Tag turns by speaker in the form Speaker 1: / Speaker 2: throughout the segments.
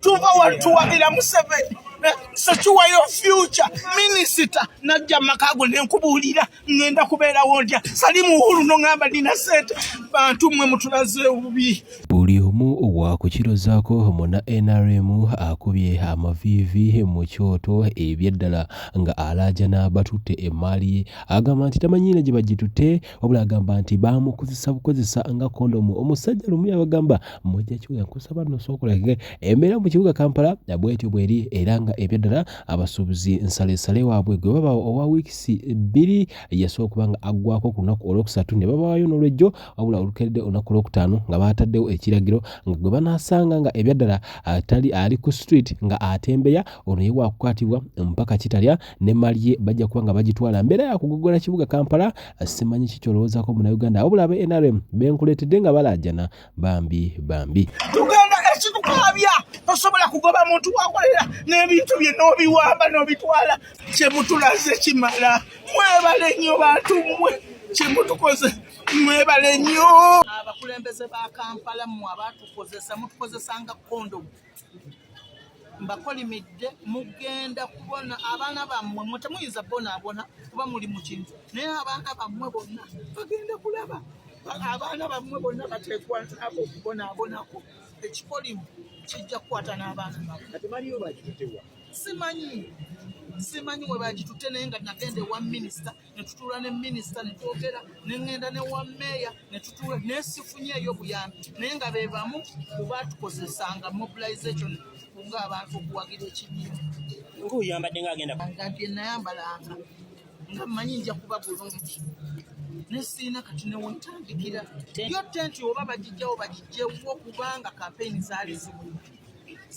Speaker 1: tuva watuwagira Museveni secure your future minister najja makago nenkubulira ngenda kubeera wondya salimu uhuru nongamba dina sente bantu mwe mutulaze ubi
Speaker 2: buli omu wa kukirozaako muna NRM akubye amavivi mu kyoto ebyeddala nga alaja n'abatutte emaali agamba nti tamanyire gye bagitutte wabula agamba nti bamukozesa nga kondomu omusajja lumu yabagamba mujja kibuga nkusaba nno sookolage embeera mu kibuga Kampala bwetyo bweri era nga ebyeddala abasuubuzi nsalesale waabwe gwe baba owa wiikisi 2 yasooka kubanga aggwako ku lunaku olwokusatu ne babaayo n'olwejjo wabula olukedde olunaku olwokutaano nga baataddewo ekiragiro nga gwe banaasanga nga ebyaddala ali ku street nga atembeya ono ye waakukwatibwa mpaka kitalya n'emali ye bajja kuba nga bagitwala mbeera yakugogola kibuga Kampala simanyi kikyolowoozaako munnayuganda wabula abe NRM benkuleetedde nga balajjana bambi
Speaker 1: tugenda ekitukabya tosobola kugoba muntu wakolera n'ebintu bye n'obiwamba n'obitwala kyemutulaze kimala mwebale nnyo bantu mmwe kyemutukoze mwebale nnyo abakulembeze ba Kampala mmwe abatukozesa mutukozesanga kondomu mbakolimidde mugenda kubona abaana bammwe mwe temuyinza bonaabona kuba muli mu kintu naye abaana bammwe bonna bagenda kulaba abaana bammwe bonna bateekwa abo okubonaabonako ekikolimu kijja kukwata n'abaana simanyi we bagitutte naye nga nagenda ewa minisita ne tutuula ne minisita ne twogera ne ngenda ne wa meeya ne tutuula naye sifunyeeyo buyambi naye nga be bamu kubatukozesanga mobilization nga abantu okuwagira ekibiina
Speaker 3: ng'oyambadde ng'agenda
Speaker 1: nga bye nayambalanga nga mmanyi nja kuba bulungi ne siina kati ne wentandikira yo tenti oba bagijjawo bagijjewo kubanga kampeyini zaali zimu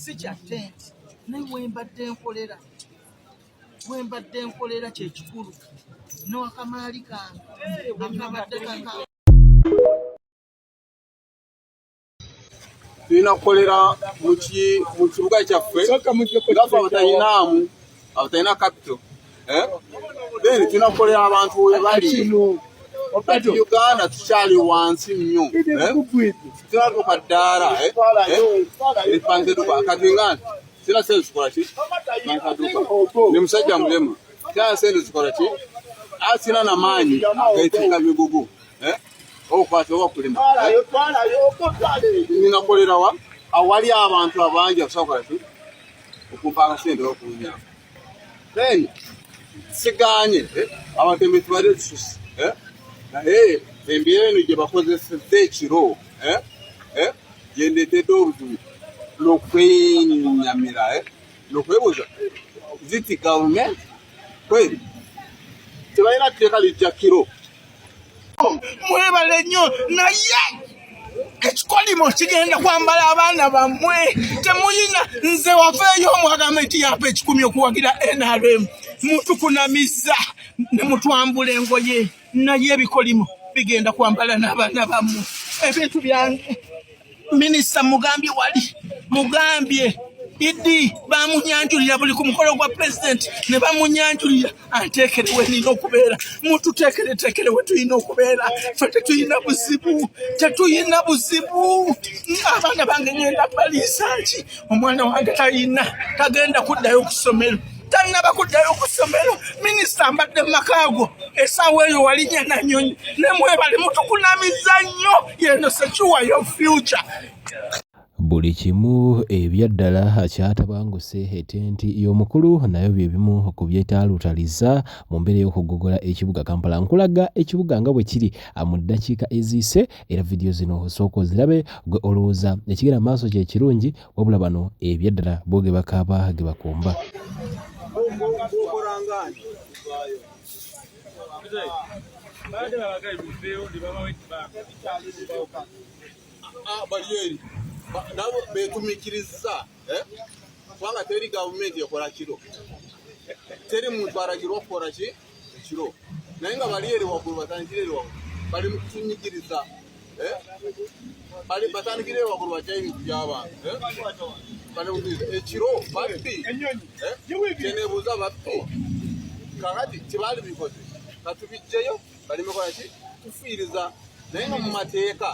Speaker 1: si kya tenti naye wembadde nkolera kyekikulu n'akamaali kange akabadde kange
Speaker 4: tulina kukolera mu kibuga kyaffe ngafe abatalina capital then tulina kukolera abantu we bali Uganda tukyali wansi nnyo tulina tuka ddaala epanzeduka katingana sina sente zikola ki nankaduka ne musajja mulema sina sente zikola ki asina n'amaanyi agaitinga migugu okwata oba kulima ninakolera wa awali abantu abangi abasobola okumpanga sente okunyama then siganye abantu emitwale tususi naye embeera eno gye bakozesezza ekiro gyendetedde obuzibu lw'okwenyamira lw'okwebuuza ziti gavumenti kweri tebalina tteeka lijja kiro
Speaker 1: mwebale nnyo naye ekikolimo kigenda kwambala abaana bammwe temuyina nze wafeeyo omwagamenti yapa 10 okuwagira NRM mutukunamiza ne mutwambula engoye naye ebikolimo bigenda kwambala n'abaana bammwe ebintu byange minisita mugambye Idi bamunyanjulira buli ku mukolo gwa president ne bamunyanjulira anteekerewe nina okubeera mututeekereteekerewe tulina okubeera ffe tetulina buzibu abaana bange ngenda baliisaaki omwana wange tagenda kuddayo ku ssomero tanaba kuddayo ku ssomero minisita mbadde makaago essaawa eyo walinnya na nnyonyi nemwebale mutukunamiza nnyo yeno secure your future
Speaker 2: buli kimu ebyaddala kyatabanguse etenti y'omukulu nayo bye bimu ku byetaalutaliza mu mbeera y'okugogola ekibuga Kampala nkulaga ekibuga nga bwe kiri mu ddakiika eziise era vidiyo zino osooka ozirabe gwe olowooza ekigenda maaso kye kirungi wabula bano ebyaddala bo ge bakaaba ge bakumba
Speaker 4: nabo betumikiriza kubanga teri gavumenti ekola kiro teri muntu aragirwa okukola kiro naye nga bali eri waggulu batandikire eri waggulu bali mu kutunyikiriza batandikire eri waggulu batya ebintu by'abantu ekiro babbi kyeneebuuza babbi kakati kyebaali bikoze katubijjeyo balimekola ki tufiiriza naye nga mu mateeka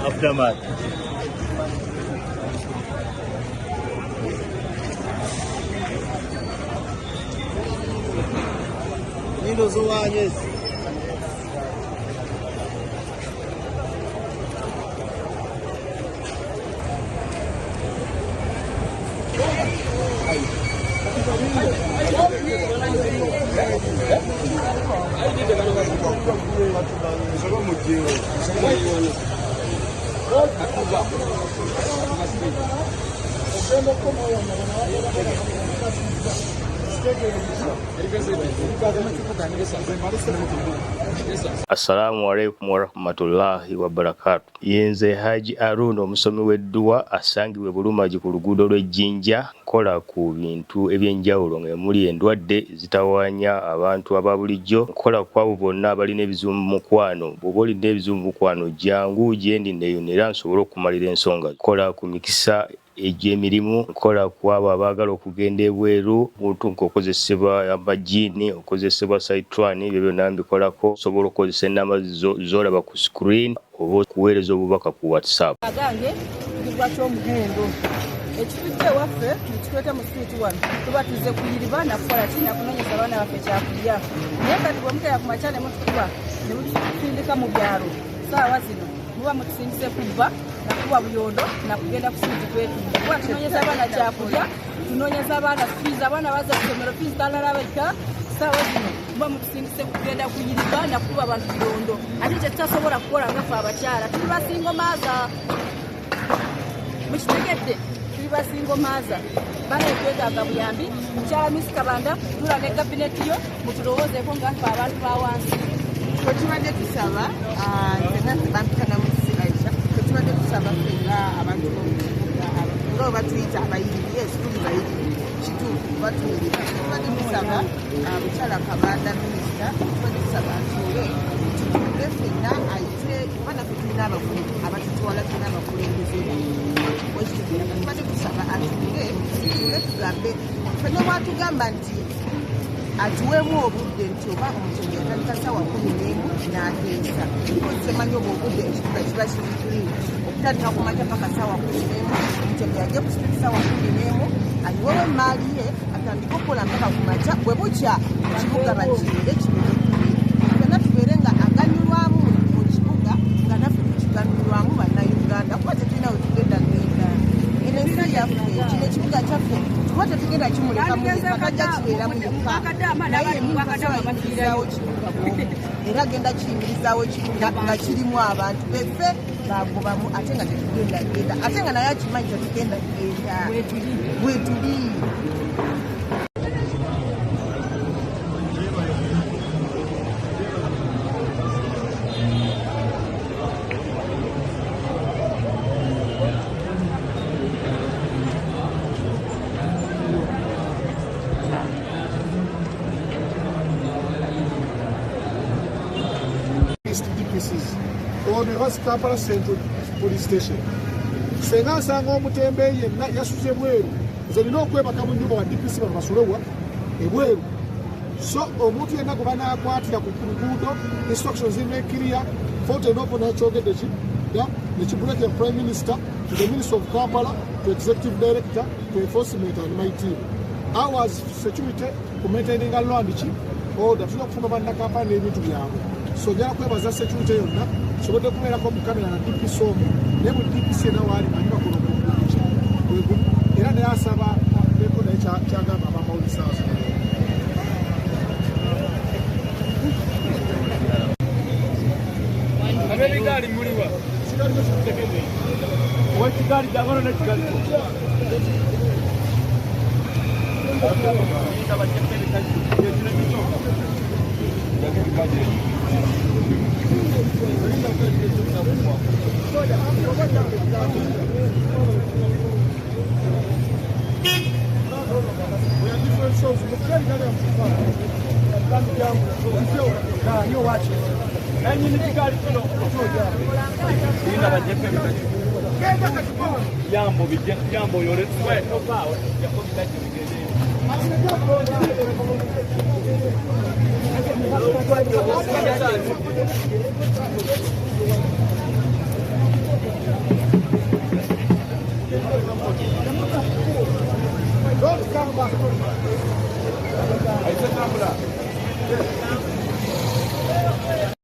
Speaker 3: Aftermath.
Speaker 5: Nino Zoanyes.
Speaker 3: Assalamu alaikum warahmatullahi wabarakatuh. Yenze Haji Aruno omusomi w'edduwa asangibwe Bulumagi ku luguudo lw'Ejjinja nkola ku bintu ebyenjawulo ng'emuli endwadde zitawaanya abantu aba bulijjo. Nkola ku abo bonna abalina ebizibu mu mukwano. Bw'oba olina ebizibu mu mukwano jangu gyendi neeyonera nsobole okumalira ensonga. Nkola ku mikisa egy'emirimu, nkola ku abo abaagala okugenda ebweru, muntu ng'okozesebwa amajiini, okozesebwa saitwani, ebyo byonna mbikolako. Osobola okukozesa ennamba z'olaba ku screen oba okuweereza obubaka ku WhatsApp.
Speaker 6: Agange kigwa ky'omugendo ekitujja waffe nekitweta mu street wano tuba tuzze kuyiriba nakukola ki nakunoonyeza abaana baffe kyakulya naye kati bwe mutera ku makya ne mutukuba ne mutusindika mu byalo saawa zino muba mutusindise kubba nakuba buyondo nakugenda ku street kwetunda kuba tunoonyeza abaana kyakulya tunoonyeza abaana fiizi abaana baza kusomero fiizi talalabeka saawa zino muba mutusindise kugenda kuyiriba nakuba abantu biyondo ate kye tutasobola kukola ngaffe abakyala tuli basingomaaza mukitegedde tuli basingomaaza bana etwetaaga buyambi mukyala Miss Kabanda tulanga gabineti yo mutulowoozeeko ngaffe abantu ba wansi
Speaker 7: twetubadde tusaba bampikana Mrs. Aisha twetubadde tusaba fenga abantu nga batuyita abayiriri yes tuli bayiriri kituufu batuyirira twetubadde tusaba mukyala Kabanda minisita twetubadde tusaba atuule tutuule fenna ayite kubana ffe tulina abakulu abatutwala tulina abakulembeze twetubadde tusaba atuule tutuule tugambe fenna bwatugamba nti atuweemu obudde nti oba omukyenge yatandika ssaawa 11 n'akeesa kozemanya obwo obudde ekibuga kiba kiri okutandika ku makya paka ssaawa 11 omukyenge yajja kusitira ssaawa 11 aliwewo emaali ye atandika okukola mpaka ku makya bwe bukya ekibuga bakiire kibere fenna tubeere nga aganyulwamu mu kibuga nga naffe tukiganyulwamu bannayuganda kuba tetulina we tugenda genda eno ensi yaffe kino ekibuga kyaffe kuba tetugenda kimuleka mukajja kibeera mu yokka naye yinzawo kibuga era agenda kiyimirizaawo kibuga nga kirimu abantu beffe bagobamu ate nga tetugenda genda ate nga naye akimanyi tetugenda genda bwetuli
Speaker 8: DPCs. Ono eba Kampala Central Police Station. Senga nsanga omutembeeyi yenna yasuze bweru, nze nina okwebaka mu nnyumba wa DPC bano basulewa ebweru. So omuntu yenna gwe banaakwatira ku luguudo, instructions zimeekiriya, Forte Novo n'akyogedde ki nekibuleka ya Prime Minister to the Minister of Kampala, to Executive Director, to Enforcement and my team. Ours security ku maintaining a law and order, tulina okufunga bannakampala n'ebintu byabwe. So njala kwebaza security yonna kisobodde kubeerako mu kamera na DPC omu naye mu DPC era waali manyi bakola obulungi era naye asaba eko naye kyagamba abamawulire asa abebigaali muliwa wekigaali kyagona nekigaali Jambo yore sweat no power ya don't come back. I said